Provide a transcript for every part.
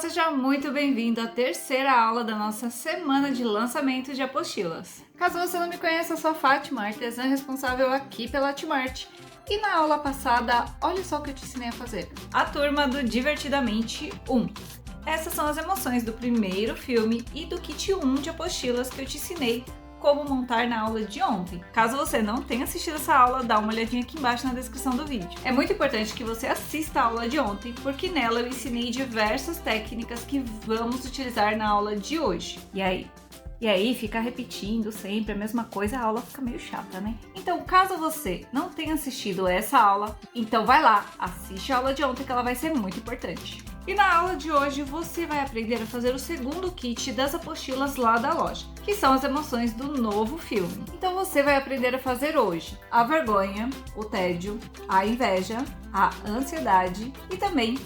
seja muito bem-vindo à terceira aula da nossa semana de lançamento de apostilas. Caso você não me conheça, eu sou a Fátima, artesã responsável aqui pela Artmart. E na aula passada, olha só o que eu te ensinei a fazer. A turma do Divertidamente 1. Essas são as emoções do primeiro filme e do kit 1 de apostilas que eu te ensinei como montar na aula de ontem. Caso você não tenha assistido essa aula, dá uma olhadinha aqui embaixo na descrição do vídeo. É muito importante que você assista a aula de ontem, porque nela eu ensinei diversas técnicas que vamos utilizar na aula de hoje. E aí, ficar repetindo sempre a mesma coisa, a aula fica meio chata, né? Então, caso você não tenha assistido essa aula, então vai lá, assiste a aula de ontem que ela vai ser muito importante. E na aula de hoje você vai aprender a fazer o segundo kit das apostilas lá da loja, que são as emoções do novo filme. Então você vai aprender a fazer hoje a vergonha, o tédio, a inveja, a ansiedade e também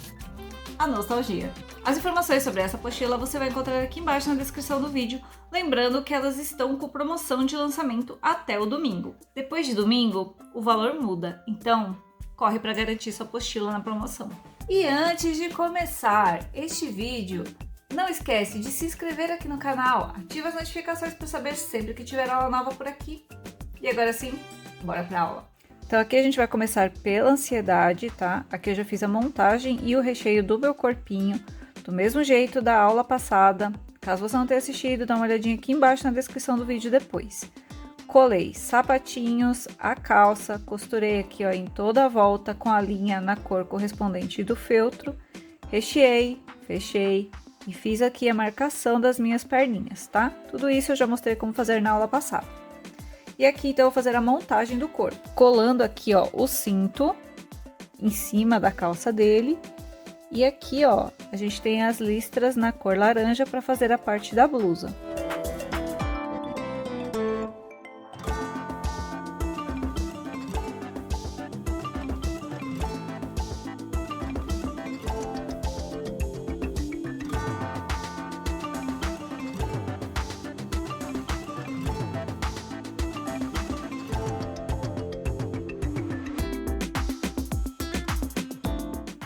a nostalgia. As informações sobre essa apostila você vai encontrar aqui embaixo na descrição do vídeo, lembrando que elas estão com promoção de lançamento até o domingo. Depois de domingo, o valor muda, então corre para garantir sua apostila na promoção. E antes de começar este vídeo, não esquece de se inscrever aqui no canal, ativa as notificações para saber sempre que tiver aula nova por aqui. E agora sim, bora para a aula. Então aqui a gente vai começar pela ansiedade, tá? Aqui eu já fiz a montagem e o recheio do meu corpinho, do mesmo jeito da aula passada. Caso você não tenha assistido, dá uma olhadinha aqui embaixo na descrição do vídeo depois. Colei sapatinhos, a calça, costurei aqui ó, em toda a volta com a linha na cor correspondente do feltro, recheei, fechei e fiz aqui a marcação das minhas perninhas, tá? Tudo isso eu já mostrei como fazer na aula passada. E aqui então eu vou fazer a montagem do corpo, colando aqui ó o cinto em cima da calça dele e aqui ó a gente tem as listras na cor laranja para fazer a parte da blusa.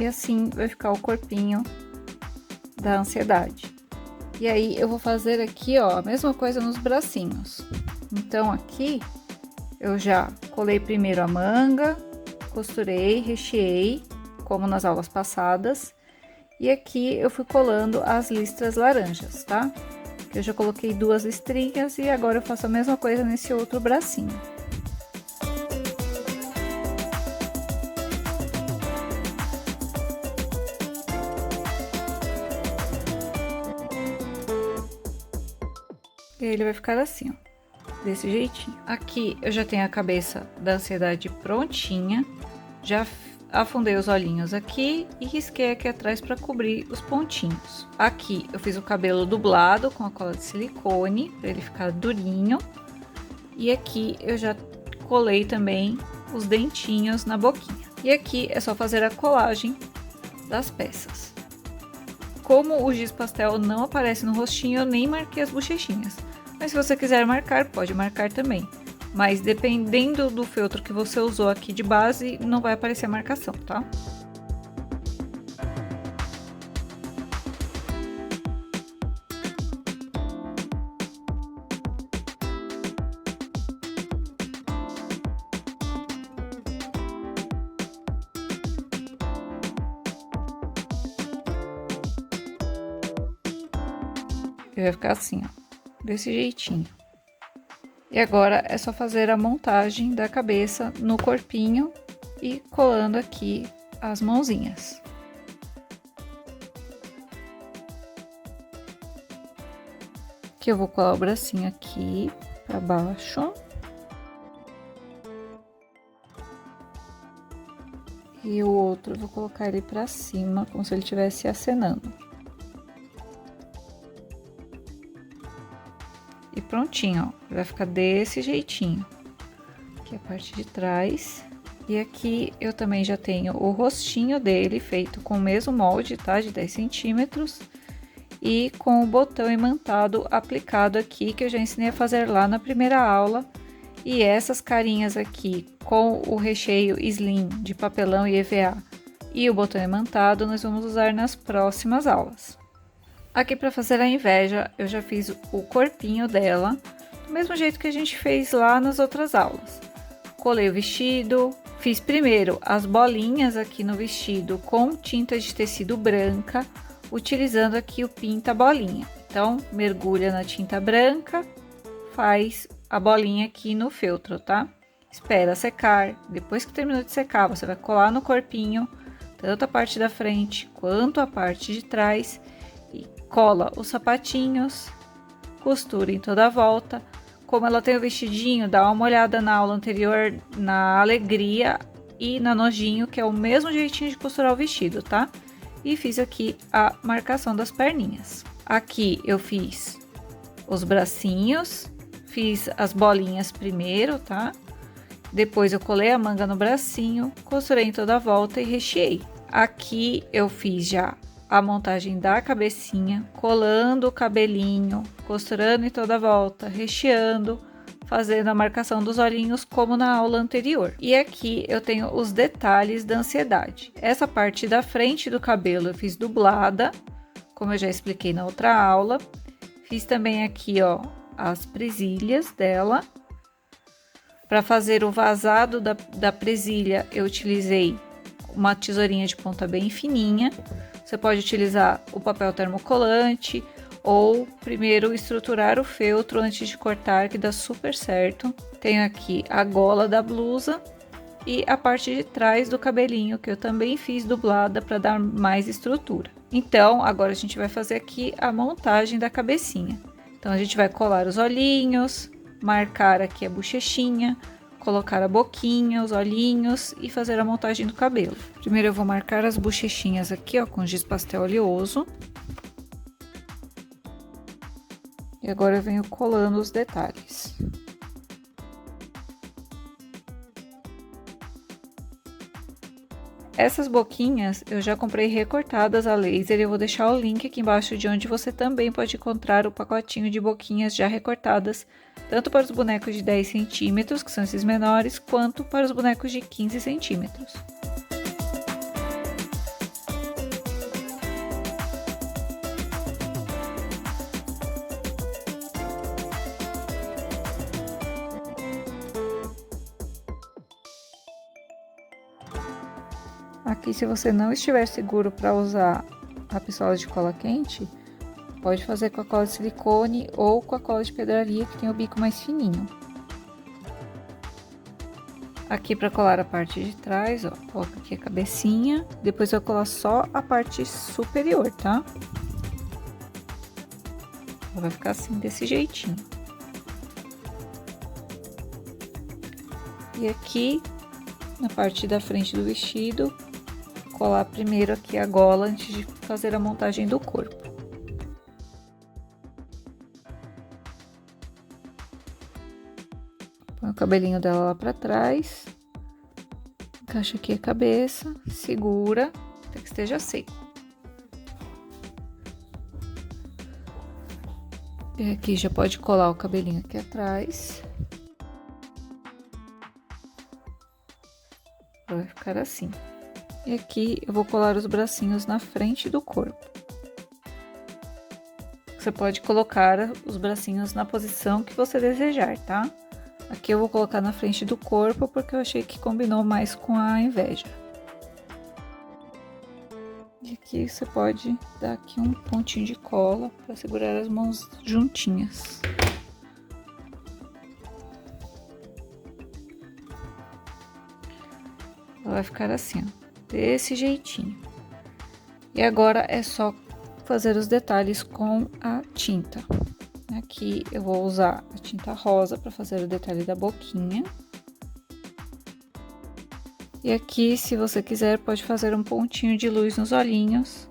E assim vai ficar o corpinho da ansiedade. E aí eu vou fazer aqui ó a mesma coisa nos bracinhos. Então aqui eu já colei primeiro a manga, costurei, recheei, como nas aulas passadas. E aqui eu fui colando as listras laranjas, tá? Eu já coloquei 2 listrinhas e agora eu faço a mesma coisa nesse outro bracinho. E aí ele vai ficar assim, ó, desse jeitinho. Aqui eu já tenho a cabeça da ansiedade prontinha, já afundei os olhinhos aqui e risquei aqui atrás para cobrir os pontinhos. Aqui eu fiz o cabelo dublado com a cola de silicone, para ele ficar durinho. E aqui eu já colei também os dentinhos na boquinha. E aqui é só fazer a colagem das peças. Como o giz pastel não aparece no rostinho, eu nem marquei as bochechinhas. Mas se você quiser marcar, pode marcar também. Mas dependendo do feltro que você usou aqui de base, não vai aparecer a marcação, tá? E vai ficar assim, ó, desse jeitinho. E agora é só fazer a montagem da cabeça no corpinho e colando aqui as mãozinhas. Aqui eu vou colar o bracinho aqui para baixo. E o outro eu vou colocar ele para cima, como se ele estivesse acenando. E prontinho, ó, vai ficar desse jeitinho. Aqui a parte de trás. E aqui eu também já tenho o rostinho dele feito com o mesmo molde, tá? De 10 centímetros. E com o botão imantado aplicado aqui, que eu já ensinei a fazer lá na primeira aula. E essas carinhas aqui com o recheio slim de papelão e EVA e o botão imantado nós vamos usar nas próximas aulas. Aqui para fazer a inveja, eu já fiz o corpinho dela, do mesmo jeito que a gente fez lá nas outras aulas. Colei o vestido, fiz primeiro as bolinhas aqui no vestido com tinta de tecido branca, utilizando aqui o pinta bolinha. Então, mergulha na tinta branca, faz a bolinha aqui no feltro, tá? Espera secar, depois que terminou de secar, você vai colar no corpinho, tanto a parte da frente quanto a parte de trás, e cola os sapatinhos, costura em toda a volta. Como ela tem o vestidinho, dá uma olhada na aula anterior na alegria e na nojinho, que é o mesmo jeitinho de costurar o vestido, tá? E fiz aqui a marcação das perninhas. Aqui eu fiz os bracinhos, fiz as bolinhas primeiro, tá? Depois eu colei a manga no bracinho, costurei em toda a volta e recheei. Aqui eu fiz já a montagem da cabecinha, colando o cabelinho, costurando em toda a volta, recheando, fazendo a marcação dos olhinhos como na aula anterior. E aqui eu tenho os detalhes da ansiedade. Essa parte da frente do cabelo eu fiz dublada, como eu já expliquei na outra aula. Fiz também aqui, ó, as presilhas dela. Para fazer o vazado da presilha, eu utilizei uma tesourinha de ponta bem fininha. Você pode utilizar o papel termocolante ou primeiro estruturar o feltro antes de cortar, que dá super certo. Tenho aqui a gola da blusa e a parte de trás do cabelinho, que eu também fiz dublada para dar mais estrutura. Então, agora a gente vai fazer aqui a montagem da cabecinha. Então, a gente vai colar os olhinhos, marcar aqui a bochechinha, colocar a boquinha, os olhinhos e fazer a montagem do cabelo. Primeiro eu vou marcar as bochechinhas aqui, ó, com giz pastel oleoso. E agora eu venho colando os detalhes. Essas boquinhas eu já comprei recortadas a laser e eu vou deixar o link aqui embaixo de onde você também pode encontrar o pacotinho de boquinhas já recortadas, tanto para os bonecos de 10 centímetros, que são esses menores, quanto para os bonecos de 15 centímetros. Aqui, se você não estiver seguro para usar a pistola de cola quente, pode fazer com a cola de silicone ou com a cola de pedraria, que tem o bico mais fininho. Aqui, para colar a parte de trás, ó, coloco aqui a cabecinha, depois eu vou colar só a parte superior, tá? Vai ficar assim, desse jeitinho. E aqui, na parte da frente do vestido, colar primeiro aqui a gola antes de fazer a montagem do corpo. Põe o cabelinho dela lá pra trás, encaixa aqui a cabeça, segura até que esteja seco. E aqui já pode colar o cabelinho aqui atrás. Vai ficar assim. E aqui eu vou colar os bracinhos na frente do corpo. Você pode colocar os bracinhos na posição que você desejar, tá? Aqui eu vou colocar na frente do corpo porque eu achei que combinou mais com a inveja. E aqui você pode dar aqui um pontinho de cola para segurar as mãos juntinhas. Ela vai ficar assim, ó. Desse jeitinho. E agora é só fazer os detalhes com a tinta. Aqui eu vou usar a tinta rosa para fazer o detalhe da boquinha. E aqui, se você quiser, pode fazer um pontinho de luz nos olhinhos.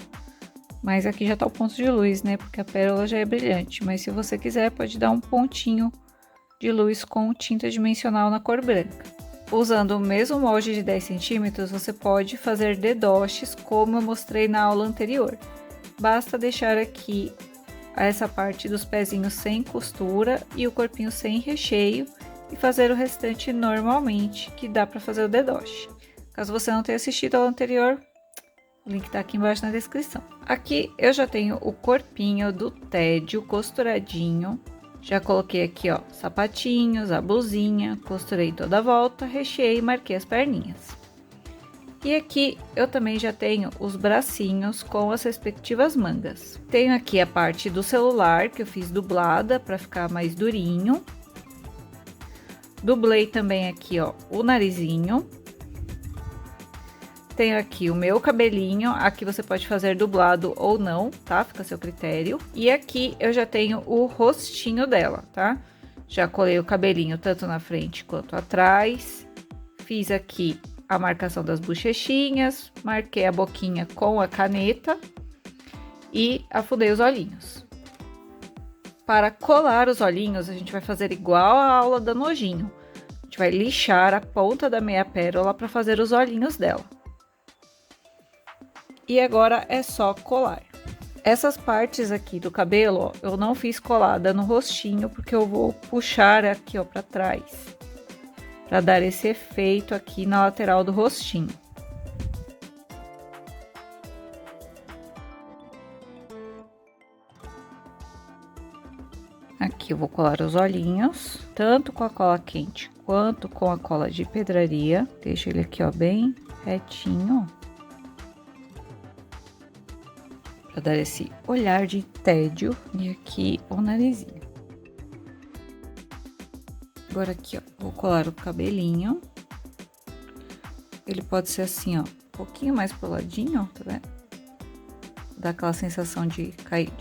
Mas aqui já tá o ponto de luz, né? Porque a pérola já é brilhante. Mas se você quiser, pode dar um pontinho de luz com tinta dimensional na cor branca. Usando o mesmo molde de 10 centímetros, você pode fazer dedoches, como eu mostrei na aula anterior. Basta deixar aqui essa parte dos pezinhos sem costura e o corpinho sem recheio e fazer o restante normalmente, que dá para fazer o dedoche. Caso você não tenha assistido a aula anterior, O link tá aqui embaixo na descrição. Aqui eu já tenho o corpinho do tédio costuradinho. Já coloquei aqui, ó, sapatinhos, a blusinha, costurei toda a volta, recheei e marquei as perninhas. E aqui eu também já tenho os bracinhos com as respectivas mangas. Tenho aqui a parte do celular que eu fiz dublada para ficar mais durinho. Dublei também aqui, ó, o narizinho. Tenho aqui o meu cabelinho, aqui você pode fazer dublado ou não, tá? Fica a seu critério. E aqui eu já tenho o rostinho dela, tá? Já colei o cabelinho tanto na frente quanto atrás. Fiz aqui a marcação das bochechinhas, marquei a boquinha com a caneta e afundei os olhinhos. Para colar os olhinhos, a gente vai fazer igual a aula da nojinho. A gente vai lixar a ponta da meia pérola para fazer os olhinhos dela. E agora é só colar. Essas partes aqui do cabelo, ó, eu não fiz colada no rostinho, porque eu vou puxar aqui, ó, para trás, para dar esse efeito aqui na lateral do rostinho. Aqui eu vou colar os olhinhos, tanto com a cola quente quanto com a cola de pedraria. Deixa ele aqui, ó, bem retinho, ó, para dar esse olhar de tédio. E aqui o narizinho. Agora aqui, ó, vou colar o cabelinho. Ele pode ser assim, ó, um pouquinho mais pro ladinho, ó, tá vendo? Dá aquela sensação de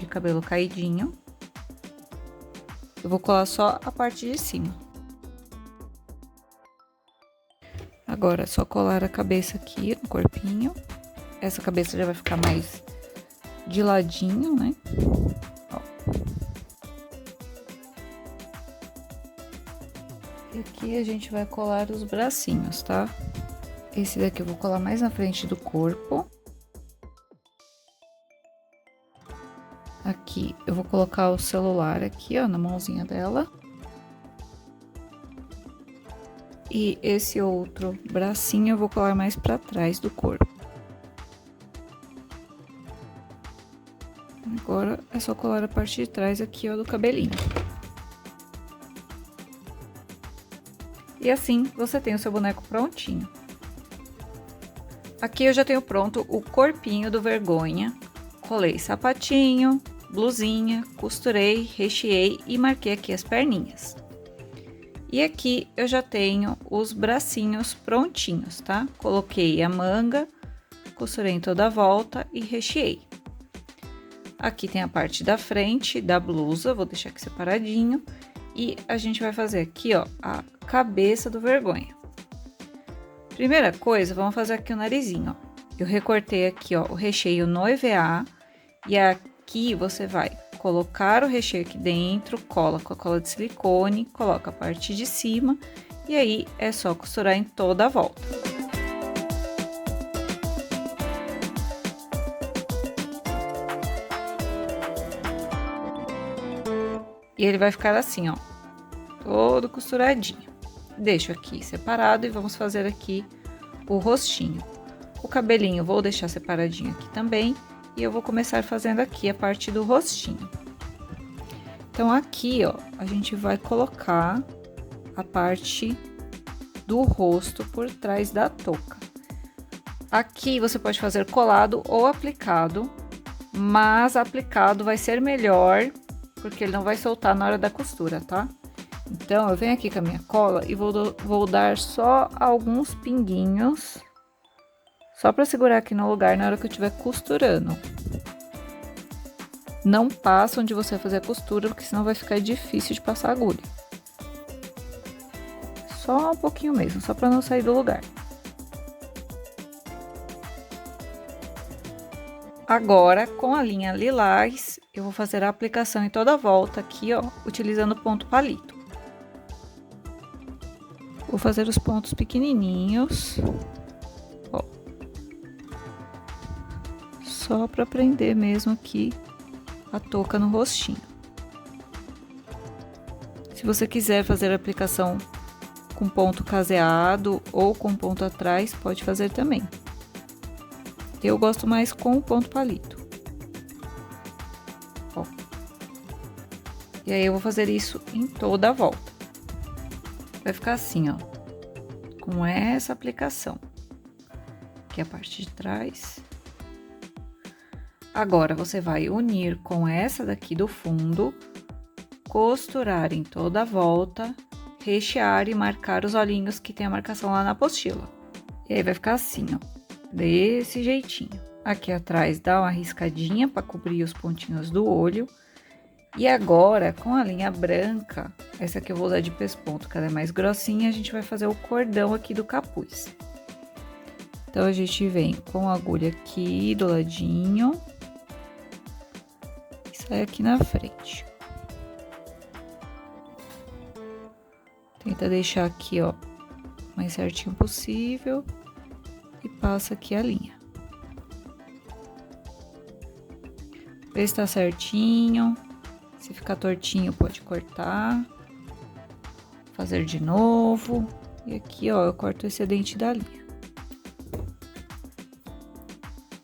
cabelo caidinho. Eu vou colar só a parte de cima. Agora é só colar a cabeça aqui no corpinho. Essa cabeça já vai ficar mais de ladinho, né? Ó. E aqui a gente vai colar os bracinhos, tá? Esse daqui eu vou colar mais na frente do corpo. Aqui eu vou colocar o celular aqui, ó, na mãozinha dela. E esse outro bracinho eu vou colar mais pra trás do corpo. Agora é só colar a parte de trás aqui, ó, do cabelinho. E assim você tem o seu boneco prontinho. Aqui eu já tenho pronto o corpinho do Vergonha. Colei sapatinho, blusinha, costurei, recheei e marquei aqui as perninhas. E aqui eu já tenho os bracinhos prontinhos, tá? Coloquei a manga, costurei em toda a volta e recheei. Aqui tem a parte da frente da blusa, vou deixar aqui separadinho. E a gente vai fazer aqui, ó, a cabeça do Vergonha. Primeira coisa, vamos fazer aqui o narizinho, ó. Eu recortei aqui, ó, o recheio no EVA. E aqui você vai colocar o recheio aqui dentro, cola com a cola de silicone, coloca a parte de cima. E aí, é só costurar em toda a volta. E ele vai ficar assim, ó, todo costuradinho. Deixo aqui separado e vamos fazer aqui o rostinho. O cabelinho vou deixar separadinho aqui também. E eu vou começar fazendo aqui a parte do rostinho. Então, aqui, ó, a gente vai colocar a parte do rosto por trás da touca. Aqui você pode fazer colado ou aplicado, mas aplicado vai ser melhor, porque ele não vai soltar na hora da costura, tá? Então, eu venho aqui com a minha cola e vou dar só alguns pinguinhos, só para segurar aqui no lugar na hora que eu estiver costurando. Não passa onde você vai fazer a costura, porque senão vai ficar difícil de passar a agulha. Só um pouquinho mesmo, só para não sair do lugar. Agora, com a linha lilás, eu vou fazer a aplicação em toda a volta aqui, ó, utilizando o ponto palito. Vou fazer os pontos pequenininhos, ó, só para prender mesmo aqui a touca no rostinho. Se você quiser fazer a aplicação com ponto caseado ou com ponto atrás, pode fazer também. Eu gosto mais com o ponto palito. Ó. E aí eu vou fazer isso em toda a volta. Vai ficar assim, ó, com essa aplicação. Aqui a parte de trás. Agora, você vai unir com essa daqui do fundo, costurar em toda a volta, rechear e marcar os olhinhos que tem a marcação lá na apostila. E aí vai ficar assim, ó, desse jeitinho. Aqui atrás dá uma riscadinha para cobrir os pontinhos do olho. E agora, com a linha branca, essa aqui eu vou usar de pesponto, que ela é mais grossinha, a gente vai fazer o cordão aqui do capuz. Então, a gente vem com a agulha aqui do ladinho e sai aqui na frente. Tenta deixar aqui, ó, mais certinho possível e passa aqui a linha. Vê se tá certinho. Se ficar tortinho, pode cortar. Fazer de novo. E aqui, ó, eu corto o excedente da linha.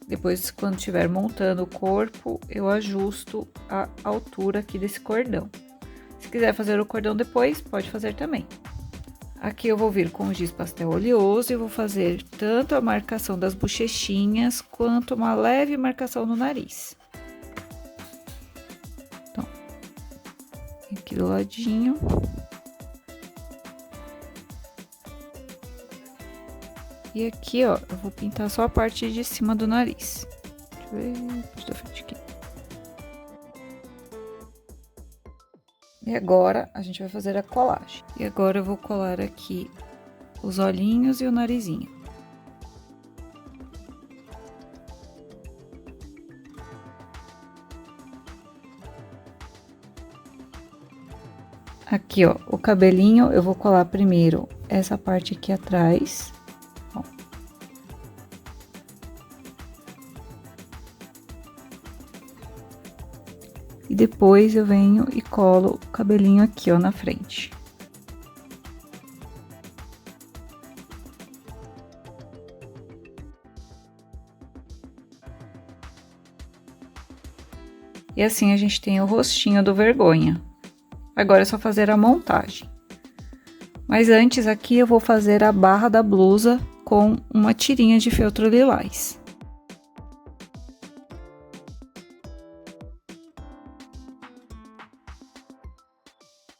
Depois, quando estiver montando o corpo, eu ajusto a altura aqui desse cordão. Se quiser fazer o cordão depois, pode fazer também. Aqui eu vou vir com o giz pastel oleoso e vou fazer tanto a marcação das bochechinhas, quanto uma leve marcação no nariz. Então, aqui do ladinho. E aqui, ó, eu vou pintar só a parte de cima do nariz. Deixa eu ver, parte da frente aqui. E agora, a gente vai fazer a colagem. E agora eu vou colar aqui os olhinhos e o narizinho. Aqui, ó, o cabelinho, eu vou colar primeiro essa parte aqui atrás. Ó. E depois eu venho e colo o cabelinho aqui, ó, na frente. E assim a gente tem o rostinho do Vergonha. Agora é só fazer a montagem. Mas antes aqui eu vou fazer a barra da blusa com uma tirinha de feltro lilás.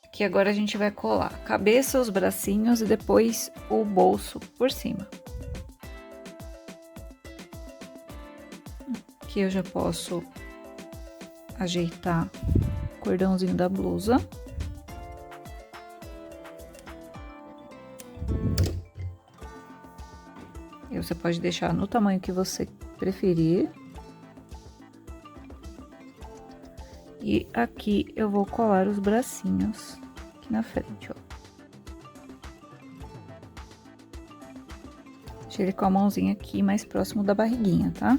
Aqui agora a gente vai colar a cabeça, os bracinhos e depois o bolso por cima. Aqui eu já posso ajeitar o cordãozinho da blusa. E você pode deixar no tamanho que você preferir. E aqui eu vou colar os bracinhos aqui na frente, ó. Deixa ele com a mãozinha aqui mais próximo da barriguinha, tá?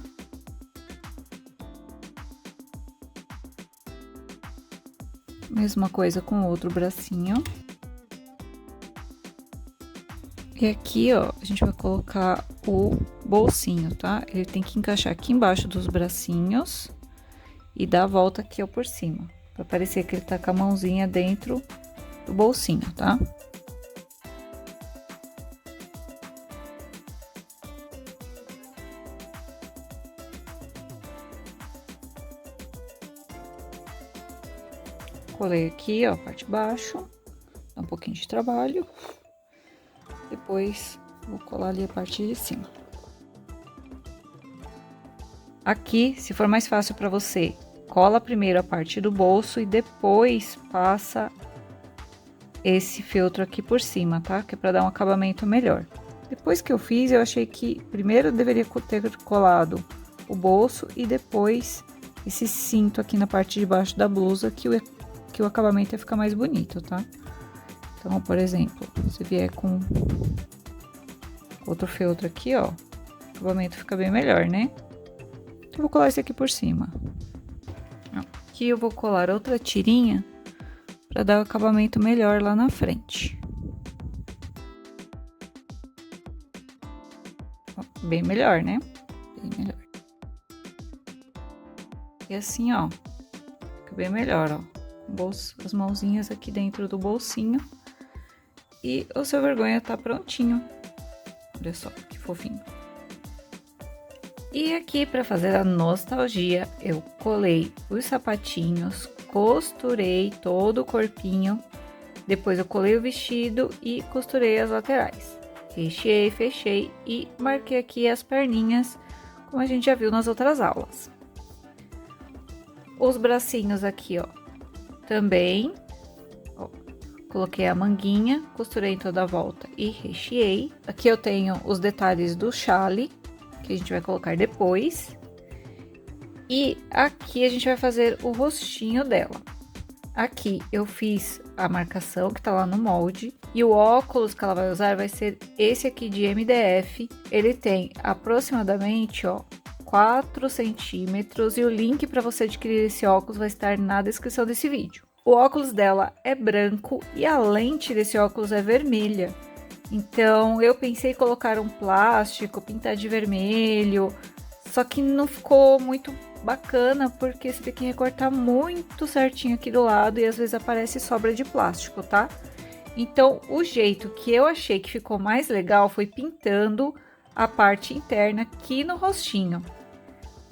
Mesma coisa com o outro bracinho. E aqui, ó, a gente vai colocar o bolsinho, tá? Ele tem que encaixar aqui embaixo dos bracinhos e dar a volta aqui, ó, por cima. Pra parecer que ele tá com a mãozinha dentro do bolsinho, tá? Colei aqui, ó, a parte de baixo, dá um pouquinho de trabalho. Depois, vou colar ali a parte de cima. Aqui, se for mais fácil para você, cola primeiro a parte do bolso e depois passa esse feltro aqui por cima, tá? Que é para dar um acabamento melhor. Depois que eu fiz, eu achei que primeiro eu deveria ter colado o bolso e depois esse cinto aqui na parte de baixo da blusa, que o acabamento ia ficar mais bonito, tá? Então, por exemplo, se vier com outro feltro aqui, ó, o acabamento fica bem melhor, né? Então, eu vou colar esse aqui por cima. Aqui eu vou colar outra tirinha para dar o acabamento melhor lá na frente. Ó, bem melhor, né? Bem melhor. E assim, ó, fica bem melhor, ó. As mãozinhas aqui dentro do bolsinho. E o seu vergonha tá prontinho. Olha só, que fofinho. E aqui, para fazer a nostalgia, eu colei os sapatinhos, costurei todo o corpinho. Depois eu colei o vestido e costurei as laterais. Recheei, fechei e marquei aqui as perninhas, como a gente já viu nas outras aulas. Os bracinhos aqui, ó, também, ó, coloquei a manguinha, costurei em toda a volta e recheei. Aqui eu tenho os detalhes do chale, que a gente vai colocar depois. E aqui a gente vai fazer o rostinho dela. Aqui eu fiz a marcação que tá lá no molde. E o óculos que ela vai usar vai ser esse aqui de MDF. Ele tem aproximadamente, ó, 4 centímetros. E o link para você adquirir esse óculos vai estar na descrição desse vídeo. O óculos dela é branco e a lente desse óculos é vermelha. Então, eu pensei em colocar um plástico, pintar de vermelho, só que não ficou muito bacana, porque você tem que recortar muito certinho aqui do lado e às vezes aparece sobra de plástico, tá? Então, o jeito que eu achei que ficou mais legal foi pintando a parte interna aqui no rostinho.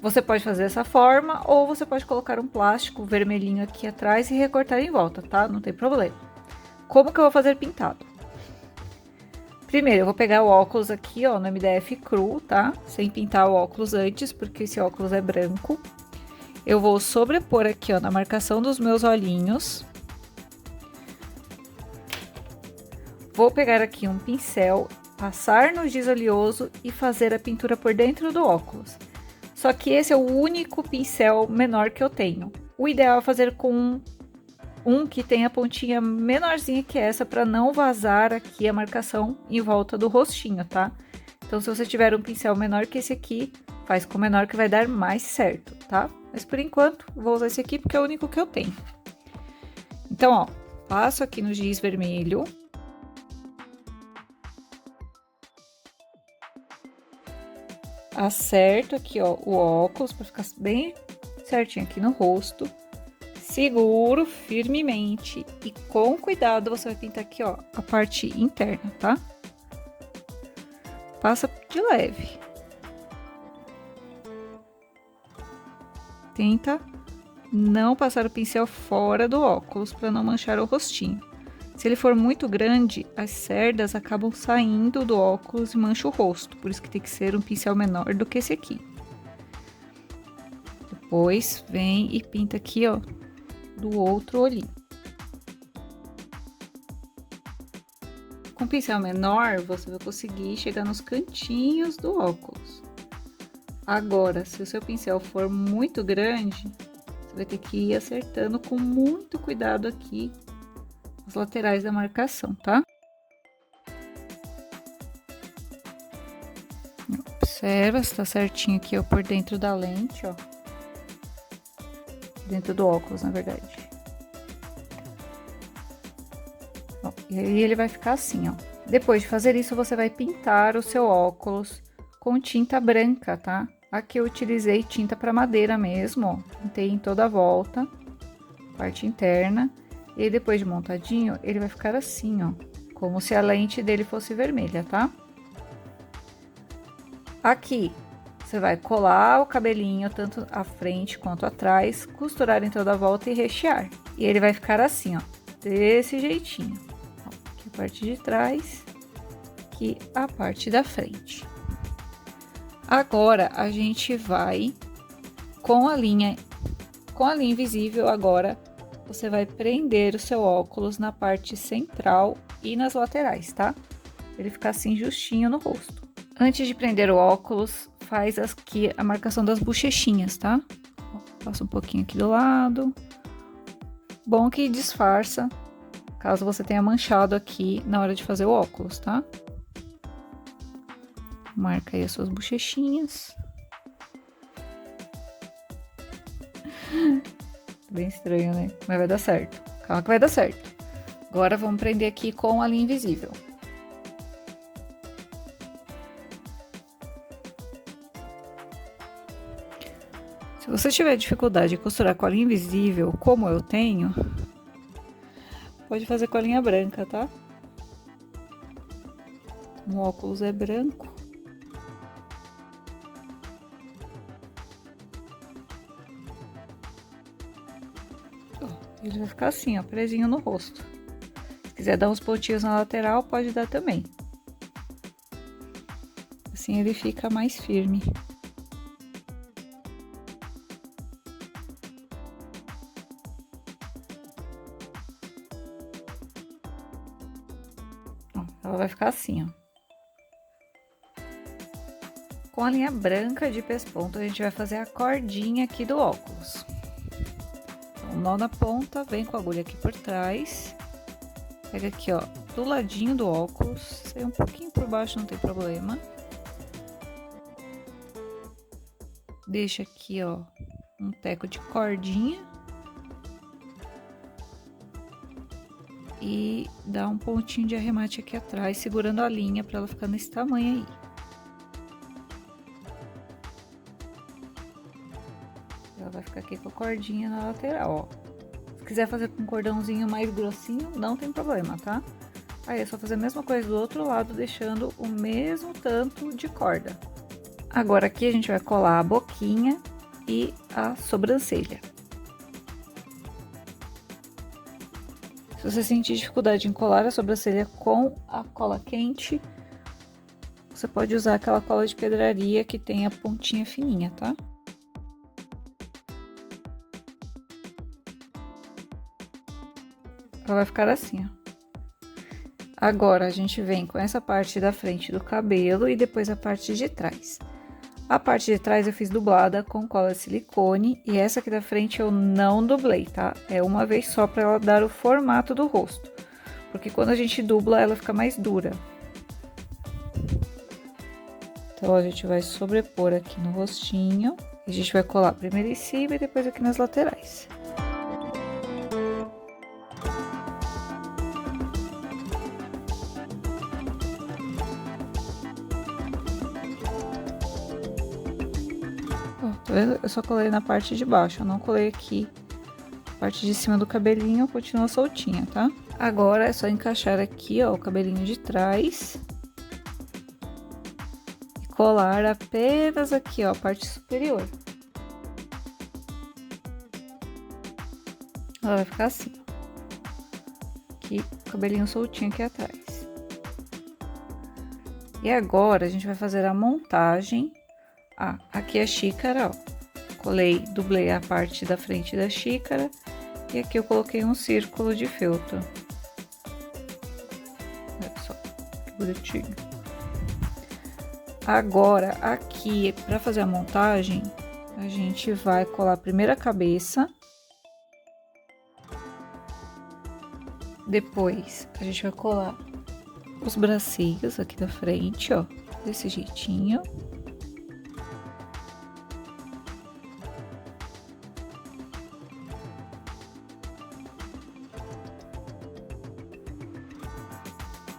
Você pode fazer dessa forma, ou você pode colocar um plástico vermelhinho aqui atrás e recortar em volta, tá? Não tem problema. Como que eu vou fazer pintado? Primeiro, eu vou pegar o óculos aqui, ó, no MDF cru, tá? Sem pintar o óculos antes, porque esse óculos é branco. Eu vou sobrepor aqui, ó, na marcação dos meus olhinhos. Vou pegar aqui um pincel, passar no giz oleoso e fazer a pintura por dentro do óculos. Só que esse é o único pincel menor que eu tenho. O ideal é fazer com um que tem a pontinha menorzinha que essa, para não vazar aqui a marcação em volta do rostinho, tá? Então, se você tiver um pincel menor que esse aqui, faz com o menor que vai dar mais certo, tá? Mas por enquanto, vou usar esse aqui porque é o único que eu tenho. Então, ó, passo aqui no giz vermelho. Acerto aqui, ó, o óculos para ficar bem certinho aqui no rosto. Seguro firmemente e com cuidado você vai pintar aqui, ó, a parte interna, tá? Passa de leve. Tenta não passar o pincel fora do óculos para não manchar o rostinho. Se ele for muito grande, as cerdas acabam saindo do óculos e mancha o rosto, por isso que tem que ser um pincel menor do que esse aqui. Depois vem e pinta aqui, ó, do outro olhinho. Com pincel menor, você vai conseguir chegar nos cantinhos do óculos. Agora, se o seu pincel for muito grande, você vai ter que ir acertando com muito cuidado aqui as laterais da marcação, tá? Observa se tá certinho aqui, ó, por dentro da lente, ó. Dentro do óculos, na verdade. Ó, e aí ele vai ficar assim, ó. Depois de fazer isso, você vai pintar o seu óculos com tinta branca, tá? Aqui eu utilizei tinta para madeira mesmo, ó. Pintei em toda a volta, parte interna. E aí, depois de montadinho, ele vai ficar assim, ó. Como se a lente dele fosse vermelha, tá? Aqui, você vai colar o cabelinho, tanto à frente quanto atrás, costurar em toda a volta e rechear. E ele vai ficar assim, ó, desse jeitinho. Ó, aqui a parte de trás, aqui a parte da frente. Agora, a gente vai com a linha invisível, agora, você vai prender o seu óculos na parte central e nas laterais, tá? Pra ele ficar assim justinho no rosto. Antes de prender o óculos, faz aqui a marcação das bochechinhas, tá? Passa um pouquinho aqui do lado. Bom que disfarça, caso você tenha manchado aqui na hora de fazer o óculos, tá? Marca aí as suas bochechinhas. Bem estranho, né? Mas vai dar certo. Calma que vai dar certo. Agora vamos prender aqui com a linha invisível. Se você tiver dificuldade de costurar com a linha invisível, como eu tenho, pode fazer com a linha branca, tá? O óculos é branco. Ele vai ficar assim, ó, presinho no rosto. Se quiser dar uns pontinhos na lateral, pode dar também. Assim ele fica mais firme. Ó, ela vai ficar assim, ó. Com a linha branca de pesponto, a gente vai fazer a cordinha aqui do óculos. Então, nó na ponta, vem com a agulha aqui por trás. Pega aqui, ó, do ladinho do óculos, sai um pouquinho por baixo, não tem problema. Deixa aqui, ó, um teco de cordinha. E dá um pontinho de arremate aqui atrás, segurando a linha para ela ficar nesse tamanho aí. Ela vai ficar aqui com a cordinha na lateral, ó. Se quiser fazer com um cordãozinho mais grossinho, não tem problema, tá? Aí é só fazer a mesma coisa do outro lado, deixando o mesmo tanto de corda. Agora aqui a gente vai colar a boquinha e a sobrancelha. Se você sentir dificuldade em colar a sobrancelha com a cola quente, você pode usar aquela cola de pedraria que tem a pontinha fininha, tá? Ela vai ficar assim, ó. Agora, a gente vem com essa parte da frente do cabelo e depois a parte de trás. A parte de trás eu fiz dublada com cola de silicone e essa aqui da frente eu não dublei, tá? É uma vez só para ela dar o formato do rosto, porque quando a gente dubla ela fica mais dura. Então, a gente vai sobrepor aqui no rostinho e a gente vai colar primeiro em cima e depois aqui nas laterais. Tá vendo? Eu só colei na parte de baixo, eu não colei aqui. A parte de cima do cabelinho continua soltinha, tá? Agora é só encaixar aqui, ó, o cabelinho de trás. E colar apenas aqui, ó, a parte superior. Ela vai ficar assim. Aqui, o cabelinho soltinho aqui atrás. E agora a gente vai fazer a montagem. Ah, aqui é a xícara, ó. Colei, dublei a parte da frente da xícara e aqui eu coloquei um círculo de feltro. Olha só, que bonitinho. Agora, aqui, para fazer a montagem, a gente vai colar primeiro a cabeça. Depois, a gente vai colar os bracinhos aqui da frente, ó, desse jeitinho.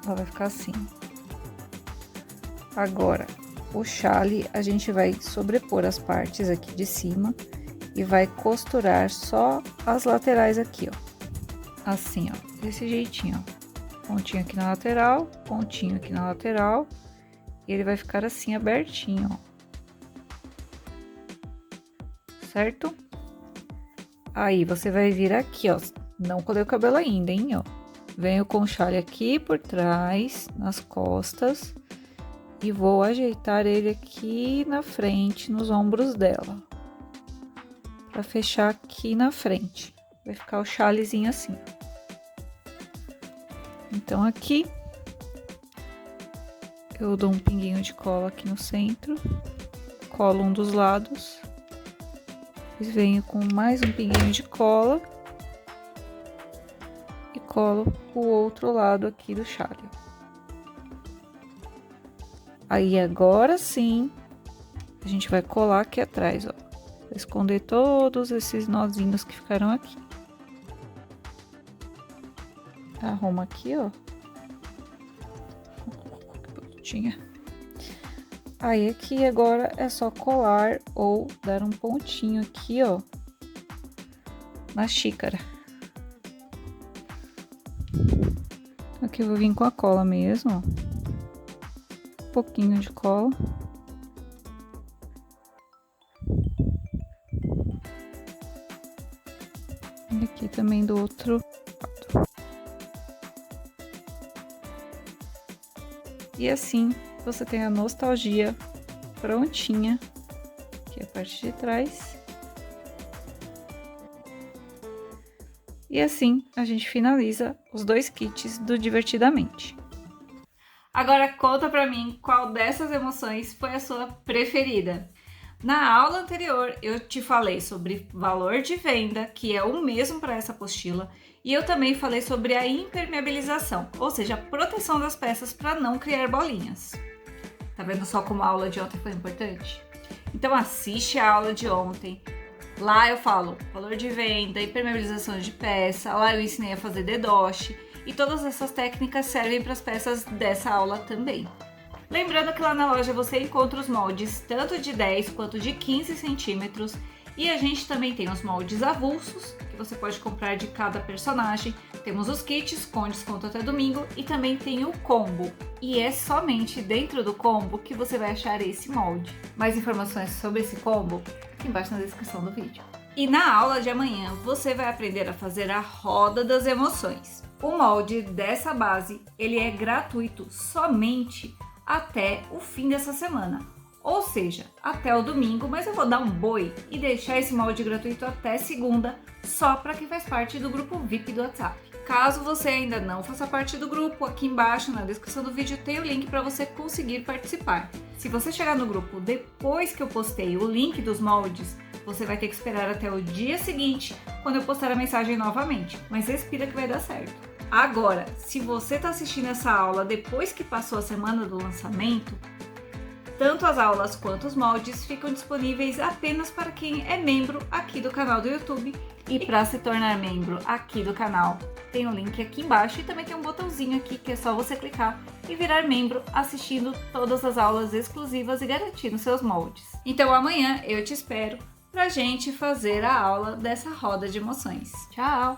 Ela vai ficar assim. Agora, o chale, a gente vai sobrepor as partes aqui de cima e vai costurar só as laterais aqui, ó. Assim, ó, desse jeitinho, ó. Pontinho aqui na lateral, pontinho aqui na lateral. E ele vai ficar assim, abertinho, ó. Certo? Aí, você vai vir aqui, ó. Não colei o cabelo ainda, hein, ó. Venho com o chale aqui por trás, nas costas, e vou ajeitar ele aqui na frente, nos ombros dela. Pra fechar aqui na frente. Vai ficar o chalezinho assim. Então, aqui, eu dou um pinguinho de cola aqui no centro, colo um dos lados, depois venho com mais um pinguinho de cola. Colo o outro lado aqui do chale. Aí, agora sim, a gente vai colar aqui atrás, ó. Pra esconder todos esses nozinhos que ficaram aqui. Arruma aqui, ó. Que bonitinha. Aí aqui agora é só colar ou dar um pontinho aqui, ó, na xícara. Aqui eu vou vir com a cola mesmo, ó. Um pouquinho de cola. E aqui também do outro lado. E assim você tem a nostalgia prontinha. Aqui é a parte de trás. E assim a gente finaliza os 2 kits do Divertidamente. Agora conta pra mim qual dessas emoções foi a sua preferida. Na aula anterior eu te falei sobre valor de venda, que é o mesmo para essa apostila, e eu também falei sobre a impermeabilização, ou seja, a proteção das peças para não criar bolinhas. Tá vendo só como a aula de ontem foi importante? Então assiste a aula de ontem. Lá eu falo valor de venda, impermeabilização de peça, lá eu ensinei a fazer dedoche, e todas essas técnicas servem para as peças dessa aula também. Lembrando que lá na loja você encontra os moldes tanto de 10 quanto de 15 centímetros, e a gente também tem os moldes avulsos, que você pode comprar de cada personagem. Temos os kits com desconto até domingo e também tem o combo. E é somente dentro do combo que você vai achar esse molde. Mais informações sobre esse combo aqui embaixo na descrição do vídeo. E na aula de amanhã você vai aprender a fazer a roda das emoções. O molde dessa base, ele é gratuito somente até o fim dessa semana. Ou seja, até o domingo, mas eu vou dar um boi e deixar esse molde gratuito até segunda, só para quem faz parte do grupo VIP do WhatsApp. Caso você ainda não faça parte do grupo, aqui embaixo na descrição do vídeo tem o link para você conseguir participar. Se você chegar no grupo depois que eu postei o link dos moldes, você vai ter que esperar até o dia seguinte, quando eu postar a mensagem novamente, mas respira que vai dar certo. Agora, se você está assistindo essa aula depois que passou a semana do lançamento, tanto as aulas quanto os moldes ficam disponíveis apenas para quem é membro aqui do canal do YouTube. E para se tornar membro aqui do canal, tem o link aqui embaixo e também tem um botãozinho aqui que é só você clicar e virar membro assistindo todas as aulas exclusivas e garantindo seus moldes. Então amanhã eu te espero pra gente fazer a aula dessa roda de emoções. Tchau!